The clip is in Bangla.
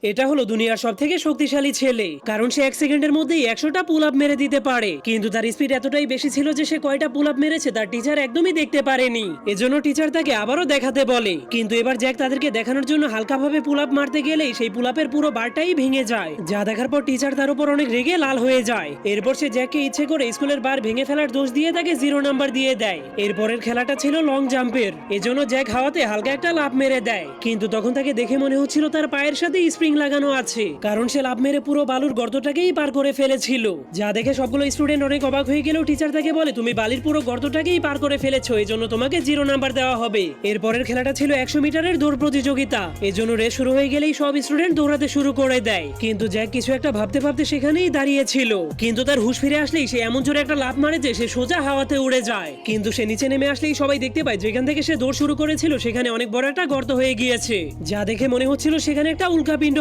এটা হলো দুনিয়ার সব থেকে শক্তিশালী ছেলে, কারণ সে 1 সেকেন্ডের মধ্যেই 100টা পুল আপ মেরে দিতে পারে। কিন্তু তার স্পিড এতটাই বেশি ছিল যে সে কয়টা পুল আপ মেরেছে তার টিচার একদমই দেখতে পারেনি। এজন্য টিচার তাকে আবারও দেখাতে বলে, কিন্তু এবার জ্যাক তাদেরকে দেখানোর জন্য হালকাভাবে পুল আপ মারতে গেলেই সেই পুল আপের পুরো বারটাই ভেঙে যায়, যা দেখার পর টিচার তার উপর অনেক রেগে লাল হয়ে যায়। এরপর সে জ্যাককে ইচ্ছে করে স্কুলের বার ভেঙে ফেলার দোষ দিয়ে তাকে 0 নাম্বার দিয়ে দেয়। এরপরের খেলাটা ছিল লং জাম্পের, এজন্য জ্যাক হাওয়াতে হালকা একটা লাফ মেরে দেয়, কিন্তু তখন তাকে দেখে মনে হচ্ছিল তার পায়ের সাথে স্প্রিং লাগানো আছে, কারণ সে লাফ মেরে পুরো বালুর গর্তটাকেই পার করে ফেলেছিল। যা দেখে সবগুলো স্টুডেন্ট অনেক অবাক হয়ে গেলেও টিচার তাকে বলে, তুমি বালির পুরো গর্তটাকেই পার করে ফেলেছো, এজন্য তোমাকে 0 নাম্বার দেওয়া হবে। এরপরের খেলাটা ছিল 100 মিটারের দৌড় প্রতিযোগিতা, এজন্য রেস শুরু হয়ে গেলেই সব স্টুডেন্ট দৌড়াতে শুরু করে দেয়। কিন্তু জ্যাক কিছু একটা ভাবতে ভাবতে সেখানেই দাঁড়িয়ে ছিল, কিন্তু তার হুঁশ ফিরে আসলেই সে এমন জোরে একটা লাফ মারে যে সে সোজা হাওয়াতে উড়ে যায়। কিন্তু সে নিচে নেমে আসলেই সবাই দেখতে পায় যেখান থেকে সে দৌড় শুরু করেছিল সেখানে অনেক বড় একটা গর্ত হয়ে গিয়েছে, যা দেখে মনে হচ্ছিল সেখানে একটা উল্কাপিণ্ড